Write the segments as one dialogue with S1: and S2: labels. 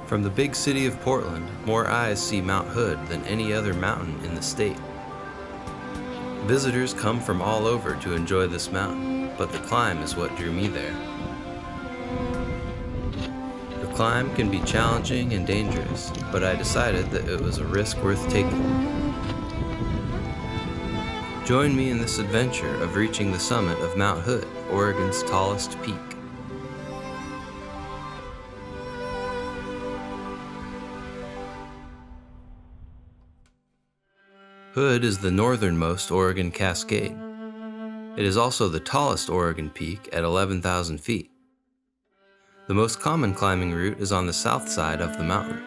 S1: From the big city of Portland, more eyes see Mount Hood than any other mountain in the state. Visitors come from all over to enjoy this mountain, but the climb is what drew me there. The climb can be challenging and dangerous, but I decided that it was a risk worth taking. Join me in this adventure of reaching the summit of Mount Hood, Oregon's tallest peak. Hood is the northernmost Oregon Cascade. It is also the tallest Oregon peak at 11,000 feet. The most common climbing route is on the south side of the mountain.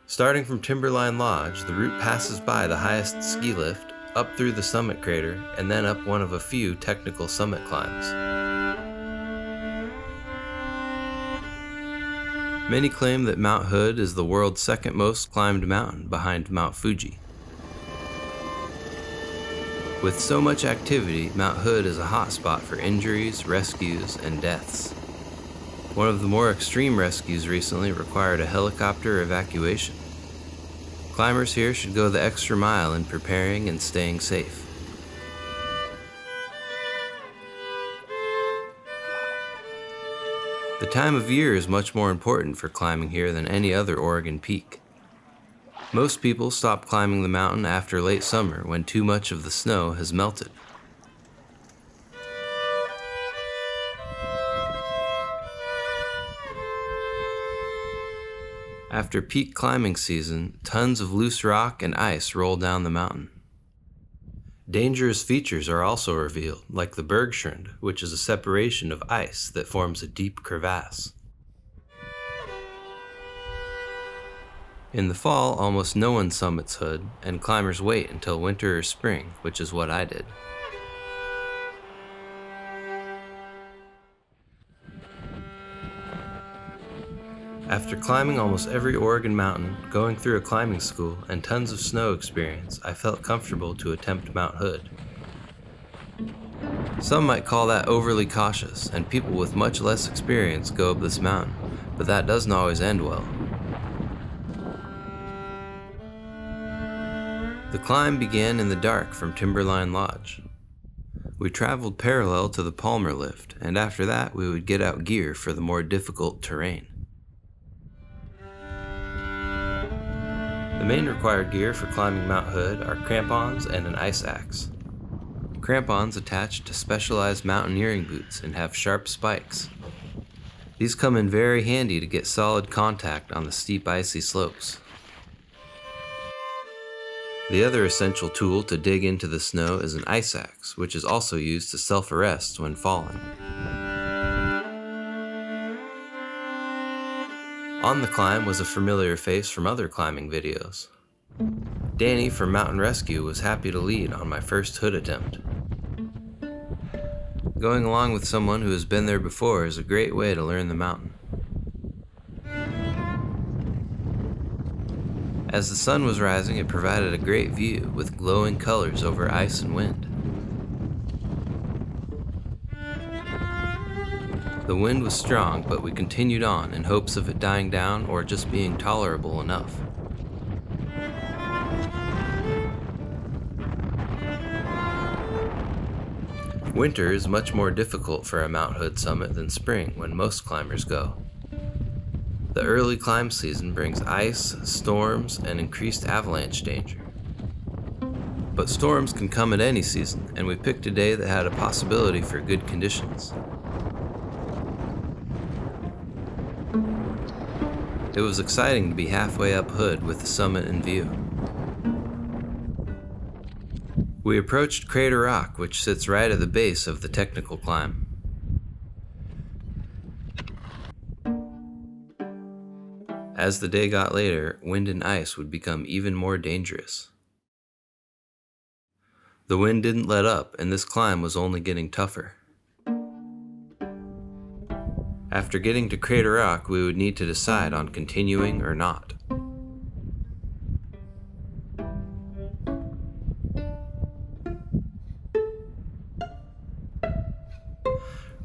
S1: Starting from Timberline Lodge, the route passes by the highest ski lift, up through the summit crater, and then up one of a few technical summit climbs. Many claim that Mount Hood is the world's second most climbed mountain behind Mount Fuji. With so much activity, Mount Hood is a hotspot for injuries, rescues, and deaths. One of the more extreme rescues recently required a helicopter evacuation. Climbers here should go the extra mile in preparing and staying safe. The time of year is much more important for climbing here than any other Oregon peak. Most people stop climbing the mountain after late summer when too much of the snow has melted. After peak climbing season, tons of loose rock and ice roll down the mountain. Dangerous features are also revealed, like the Bergschrund, which is a separation of ice that forms a deep crevasse. In the fall, almost no one summits Hood, and climbers wait until winter or spring, which is what I did. After climbing almost every Oregon mountain, going through a climbing school, and tons of snow experience, I felt comfortable to attempt Mount Hood. Some might call that overly cautious, and people with much less experience go up this mountain, but that doesn't always end well. The climb began in the dark from Timberline Lodge. We traveled parallel to the Palmer lift, and after that we would get out gear for the more difficult terrain. The main required gear for climbing Mount Hood are crampons and an ice axe. Crampons attach to specialized mountaineering boots and have sharp spikes. These come in very handy to get solid contact on the steep icy slopes. The other essential tool to dig into the snow is an ice axe, which is also used to self-arrest when falling. On the climb was a familiar face from other climbing videos. Danny from Mountain Rescue was happy to lead on my first Hood attempt. Going along with someone who has been there before is a great way to learn the mountain. As the sun was rising, it provided a great view with glowing colors over ice and wind. The wind was strong, but we continued on in hopes of it dying down or just being tolerable enough. Winter is much more difficult for a Mount Hood summit than spring when most climbers go. The early climb season brings ice, storms, and increased avalanche danger. But storms can come at any season, and we picked a day that had a possibility for good conditions. It was exciting to be halfway up Hood with the summit in view. We approached Crater Rock, which sits right at the base of the technical climb. As the day got later, wind and ice would become even more dangerous. The wind didn't let up, and this climb was only getting tougher. After getting to Crater Rock, we would need to decide on continuing or not.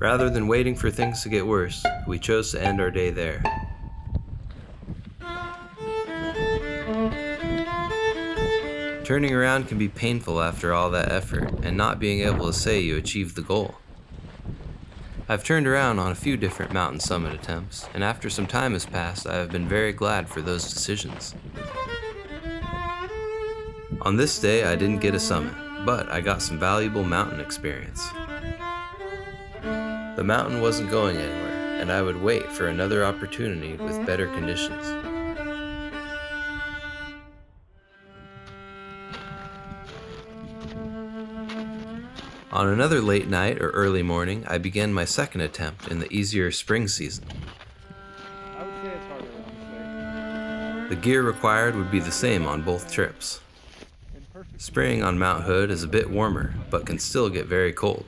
S1: Rather than waiting for things to get worse, we chose to end our day there. Turning around can be painful after all that effort and not being able to say you achieved the goal. I've turned around on a few different mountain summit attempts, and after some time has passed, I have been very glad for those decisions. On this day, I didn't get a summit, but I got some valuable mountain experience. The mountain wasn't going anywhere, and I would wait for another opportunity with better conditions. On another late night or early morning, I began my second attempt in the easier spring season.
S2: I would say it's harder, honestly.
S1: The gear required would be the same on both trips. Spring on Mount Hood is a bit warmer, but can still get very cold.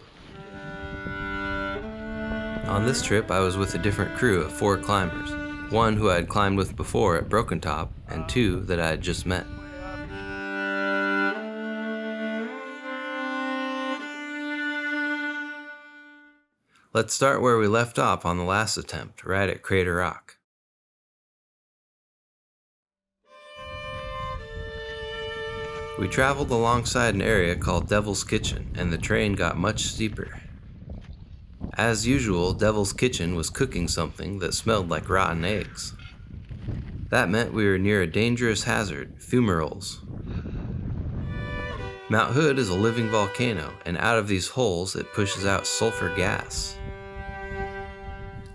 S1: On this trip, I was with a different crew of 4 climbers, one who I had climbed with before at Broken Top, and 2 that I had just met. Let's start where we left off on the last attempt, right at Crater Rock. We traveled alongside an area called Devil's Kitchen, and the terrain got much steeper. As usual, Devil's Kitchen was cooking something that smelled like rotten eggs. That meant we were near a dangerous hazard, fumaroles. Mount Hood is a living volcano, and out of these holes it pushes out sulfur gas.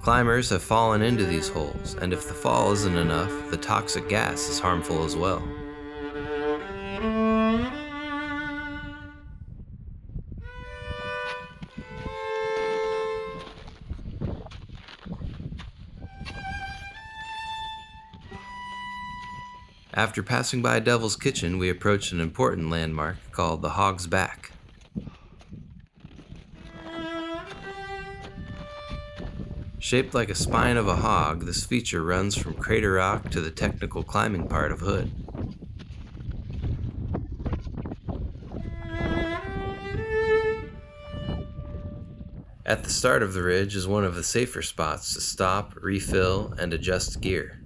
S1: Climbers have fallen into these holes, and if the fall isn't enough, the toxic gas is harmful as well. After passing by Devil's Kitchen, we approached an important landmark called the Hog's Back. Shaped like a spine of a hog, this feature runs from Crater Rock to the technical climbing part of Hood. At the start of the ridge is one of the safer spots to stop, refill, and adjust gear.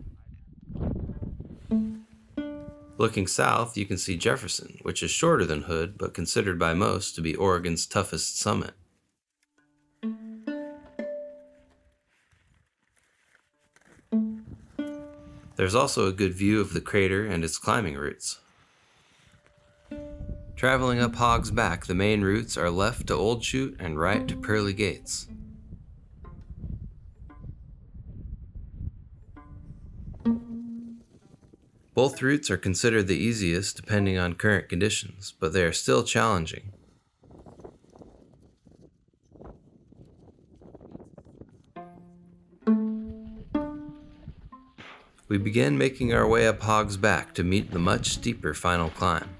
S1: Looking south, you can see Jefferson, which is shorter than Hood, but considered by most to be Oregon's toughest summit. There's also a good view of the crater and its climbing routes. Traveling up Hog's Back, the main routes are left to Old Chute and right to Pearly Gates. Both routes are considered the easiest depending on current conditions, but they are still challenging. We began making our way up Hog's Back to meet the much steeper final climb.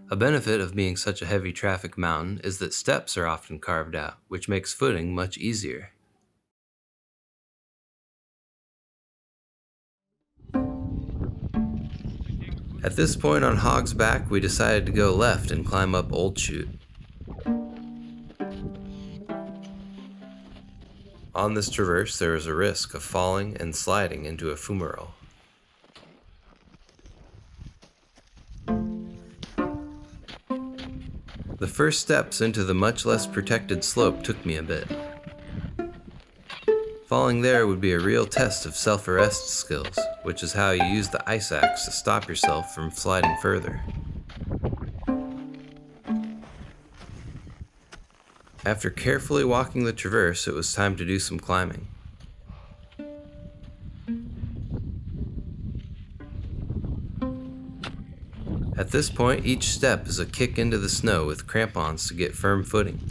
S1: A benefit of being such a heavy traffic mountain is that steps are often carved out, which makes footing much easier. At this point on Hog's Back, we decided to go left and climb up Old Chute. On this traverse, there is a risk of falling and sliding into a fumarole. The first steps into the much less protected slope took me a bit. Falling there would be a real test of self-arrest skills, which is how you use the ice axe to stop yourself from sliding further. After carefully walking the traverse, it was time to do some climbing. At this point, each step is a kick into the snow with crampons to get firm footing.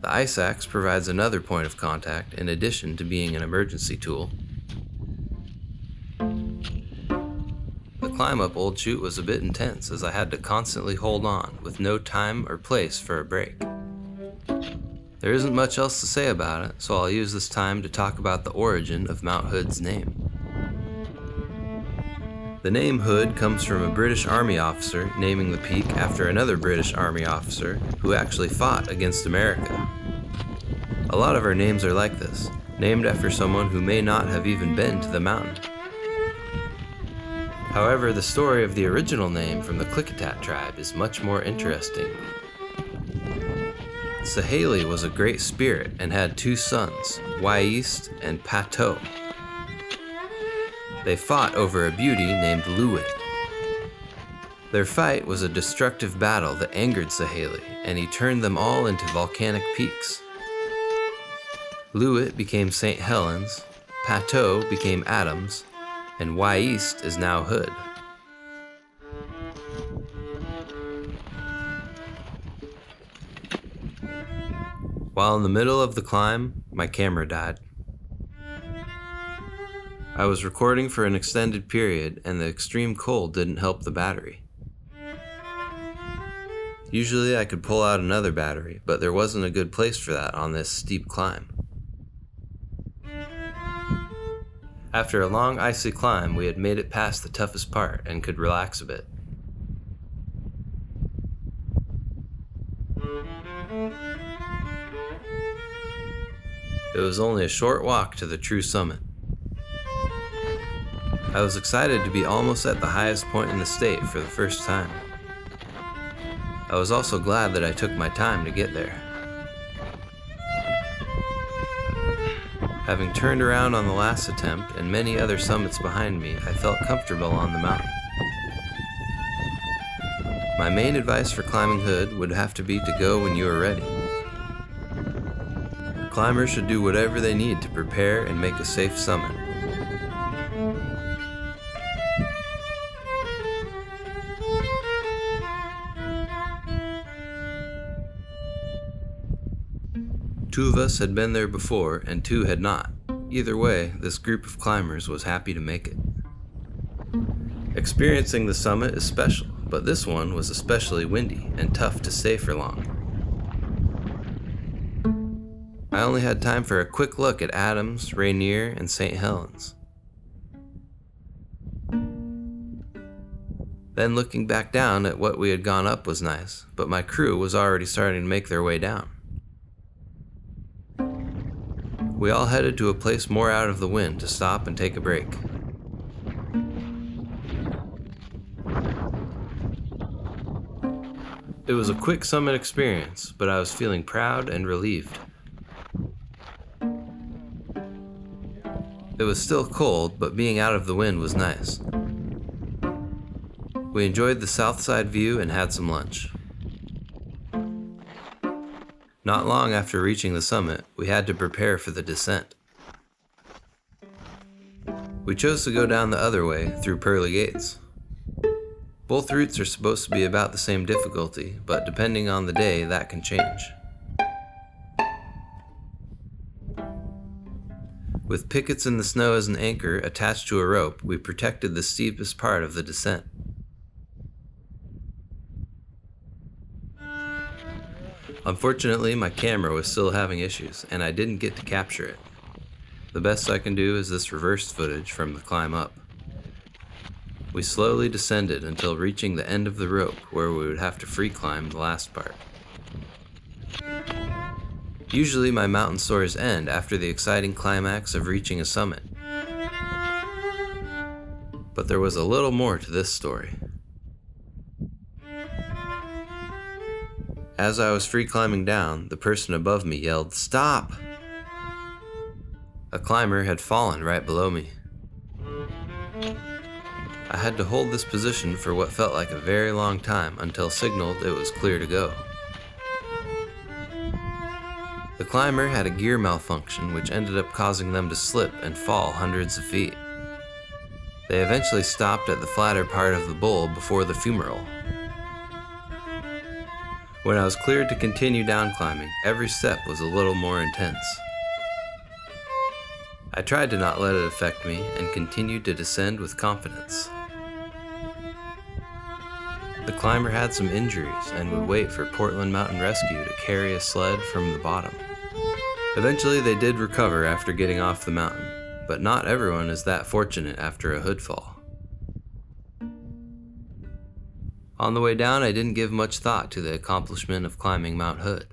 S1: The ice axe provides another point of contact in addition to being an emergency tool. The climb up Old Chute was a bit intense as I had to constantly hold on with no time or place for a break. There isn't much else to say about it, so I'll use this time to talk about the origin of Mount Hood's name. The name Hood comes from a British Army officer naming the peak after another British Army officer who actually fought against America. A lot of our names are like this, named after someone who may not have even been to the mountain. However, the story of the original name from the Klickitat tribe is much more interesting. Sahaley was a great spirit and had two sons, Wyist and Pato. They fought over a beauty named Luit. Their fight was a destructive battle that angered Sahaley, and he turned them all into volcanic peaks. Luit became St. Helens, Pato became Adams, and Wyist is now Hood. While in the middle of the climb, my camera died. I was recording for an extended period, and the extreme cold didn't help the battery. Usually I could pull out another battery, but there wasn't a good place for that on this steep climb. After a long icy climb, we had made it past the toughest part and could relax a bit. It was only a short walk to the true summit. I was excited to be almost at the highest point in the state for the first time. I was also glad that I took my time to get there. Having turned around on the last attempt and many other summits behind me, I felt comfortable on the mountain. My main advice for climbing Hood would have to be to go when you are ready. Climbers should do whatever they need to prepare and make a safe summit. Two of us had been there before and two had not. Either way, this group of climbers was happy to make it. Experiencing the summit is special, but this one was especially windy and tough to stay for long. I only had time for a quick look at Adams, Rainier, and St. Helens. Then looking back down at what we had gone up was nice, but my crew was already starting to make their way down. We all headed to a place more out of the wind to stop and take a break. It was a quick summit experience, but I was feeling proud and relieved. It was still cold, but being out of the wind was nice. We enjoyed the south side view and had some lunch. Not long after reaching the summit, we had to prepare for the descent. We chose to go down the other way through Pearly Gates. Both routes are supposed to be about the same difficulty, but depending on the day, that can change. With pickets in the snow as an anchor attached to a rope, we protected the steepest part of the descent. Unfortunately, my camera was still having issues, and I didn't get to capture it. The best I can do is this reversed footage from the climb up. We slowly descended until reaching the end of the rope, where we would have to free climb the last part. Usually my mountain stories end after the exciting climax of reaching a summit. But there was a little more to this story. As I was free climbing down, the person above me yelled, "Stop!" A climber had fallen right below me. I had to hold this position for what felt like a very long time until signaled it was clear to go. The climber had a gear malfunction which ended up causing them to slip and fall hundreds of feet. They eventually stopped at the flatter part of the bowl before the fumarole. When I was cleared to continue down climbing, every step was a little more intense. I tried to not let it affect me and continued to descend with confidence. The climber had some injuries and would wait for Portland Mountain Rescue to carry a sled from the bottom. Eventually they did recover after getting off the mountain, but not everyone is that fortunate after a hood fall. On the way down, I didn't give much thought to the accomplishment of climbing Mount Hood.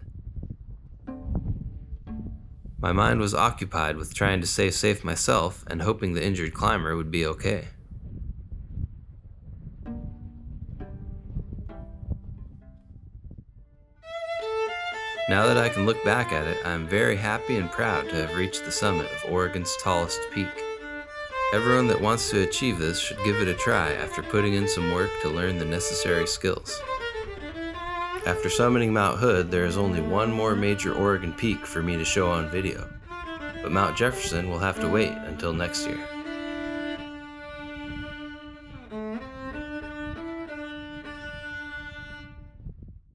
S1: My mind was occupied with trying to stay safe myself and hoping the injured climber would be okay. Now that I can look back at it, I am very happy and proud to have reached the summit of Oregon's tallest peak. Everyone that wants to achieve this should give it a try after putting in some work to learn the necessary skills. After summiting Mount Hood, there is only one more major Oregon peak for me to show on video, but Mount Jefferson will have to wait until next year.